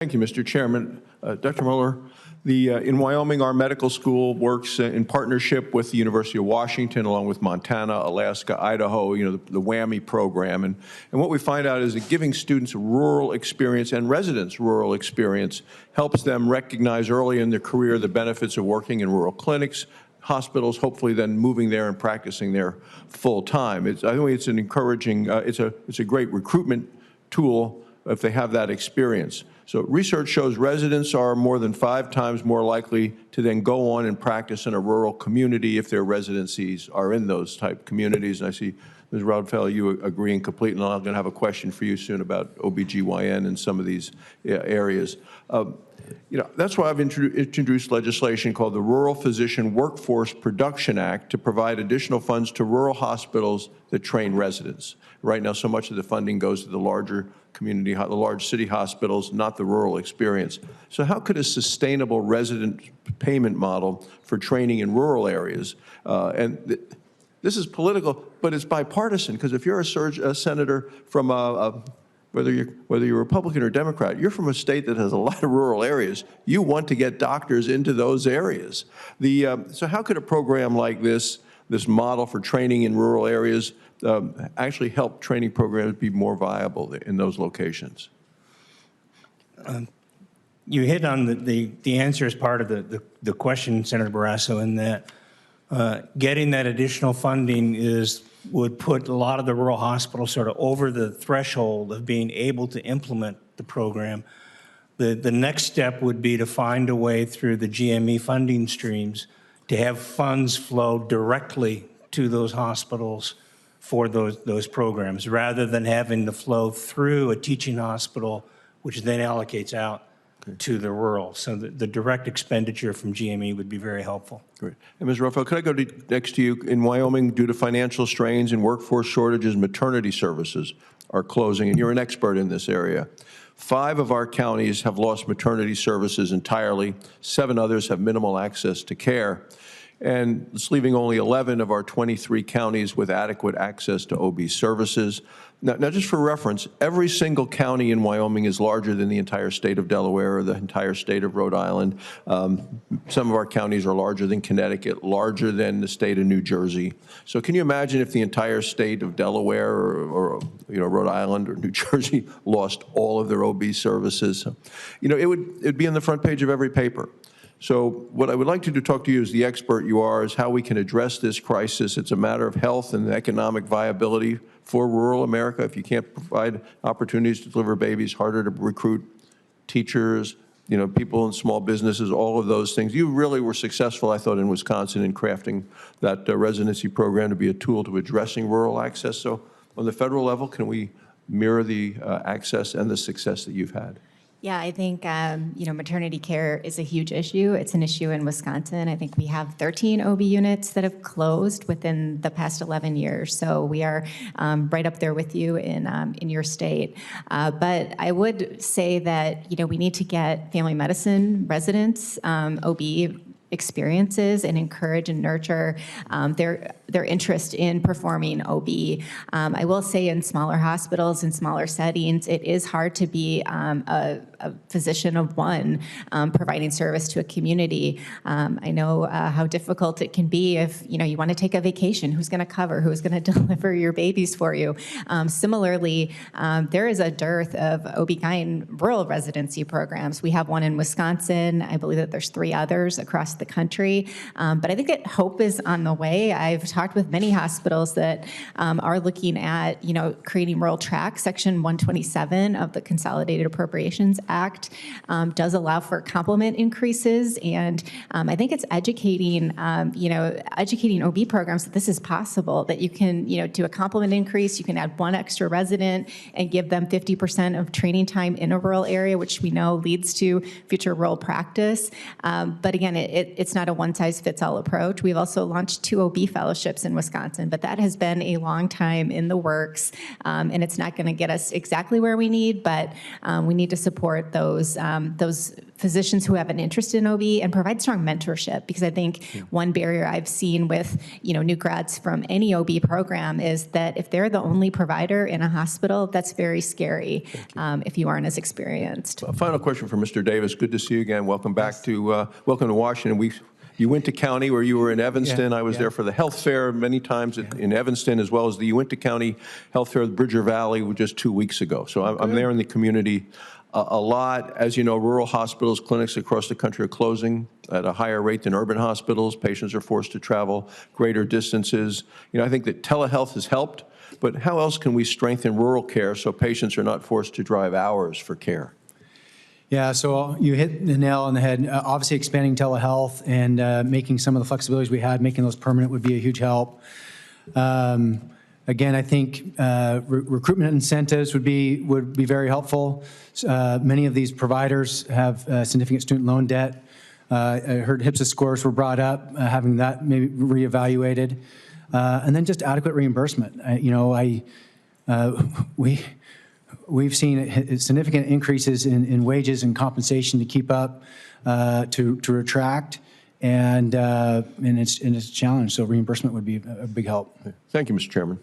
Thank you, Mr. Chairman. Dr. Mueller, in Wyoming, our medical school works in partnership with the University of Washington, along with Montana, Alaska, Idaho, the WWAMI program. And what we find out is that giving students rural experience and residents rural experience helps them recognize early in their career the benefits of working in rural clinics, hospitals, hopefully then moving there and practicing there full time. I think it's an encouraging, it's a great recruitment tool if they have that experience. So research shows residents are more than 5 times more likely to then go on and practice in a rural community if their residencies are in those type communities. And I see Ms. Rodfellow, you agreeing completely, and I'm going to have a question for you soon about OBGYN and some of these areas. That's why I've introduced legislation called the Rural Physician Workforce Production Act to provide additional funds to rural hospitals that train residents. Right now, so much of the funding goes to the larger community, the large city hospitals, not the rural experience. So how could a sustainable resident payment model for training in rural areas, this is political, but it's bipartisan, because if you're a senator from whether you're Republican or Democrat, you're from a state that has a lot of rural areas. You want to get doctors into those areas. So how could a program like this model for training in rural areas actually help training programs be more viable in those locations? You hit on the answer as part of the question, Senator Barrasso, in that getting that additional funding would put a lot of the rural hospitals sort of over the threshold of being able to implement the program. The next step would be to find a way through the GME funding streams to have funds flow directly to those hospitals for those programs, rather than having to flow through a teaching hospital, which then allocates out to the rural. So the direct expenditure from GME would be very helpful. Great. And Ms. Ruffo, could I go next to you? In Wyoming, due to financial strains and workforce shortages, maternity services are closing, and you're an expert in this area. 5 of our counties have lost maternity services entirely. 7 others have minimal access to care. And it's leaving only 11 of our 23 counties with adequate access to OB services. Now, just for reference, every single county in Wyoming is larger than the entire state of Delaware or the entire state of Rhode Island. Some of our counties are larger than Connecticut, larger than the state of New Jersey. So can you imagine if the entire state of Delaware or Rhode Island or New Jersey lost all of their OB services? It'd be on the front page of every paper. So what I would like to do, talk to you as the expert you are, is how we can address this crisis. It's a matter of health and economic viability for rural America. If you can't provide opportunities to deliver babies, harder to recruit teachers, people in small businesses, all of those things. You really were successful, I thought, in Wisconsin in crafting that residency program to be a tool to addressing rural access. So on the federal level, can we mirror the access and the success that you've had? Yeah, I think, maternity care is a huge issue. It's an issue in Wisconsin. I think we have 13 OB units that have closed within the past 11 years. So we are right up there with you in your state. But I would say that, we need to get family medicine residents, OB experiences, and encourage and nurture their interest in performing OB. I will say in smaller hospitals and smaller settings, it is hard to be a physician of one providing service to a community. I know how difficult it can be if you want to take a vacation. Who's going to cover? Who's going to deliver your babies for you? Similarly, there is a dearth of OB/GYN rural residency programs. We have one in Wisconsin. I believe that there's 3 others across the country. But I think that hope is on the way. I've talked with many hospitals that are looking at, creating rural tracks. Section 127 of the Consolidated Appropriations Act does allow for complement increases. And I think it's educating, educating OB programs that this is possible, that you can, do a complement increase, you can add 1 extra resident and give them 50% of training time in a rural area, which we know leads to future rural practice. But again, it's not a one-size-fits-all approach. We've also launched 2 OB fellowships in Wisconsin, but that has been a long time in the works, and it's not going to get us exactly where we need, but we need to support support those physicians who have an interest in OB and provide strong mentorship. Because I think one barrier I've seen with new grads from any OB program is that if they're the only provider in a hospital, that's very scary if you aren't as experienced. A final question for Mr. Davis. Good to see you again. Welcome back to Washington. You went to county where you were in Evanston. I was there for the health fair many times in Evanston, as well as the Uinta County Health Fair, Bridger Valley, just 2 weeks ago. So I'm there in the community a lot. As you know, rural hospitals, clinics across the country are closing at a higher rate than urban hospitals. Patients are forced to travel greater distances. I think that telehealth has helped, but how else can we strengthen rural care so patients are not forced to drive hours for care? Yeah, so you hit the nail on the head. Obviously, expanding telehealth and making some of the flexibilities we had, making those permanent would be a huge help. Again, I think recruitment incentives would be very helpful. Many of these providers have significant student loan debt. I heard HPSA scores were brought up, having that maybe reevaluated, and then just adequate reimbursement. We've seen significant increases in wages and compensation to keep up, to attract, and it's a challenge. So reimbursement would be a big help. Thank you, Mr. Chairman.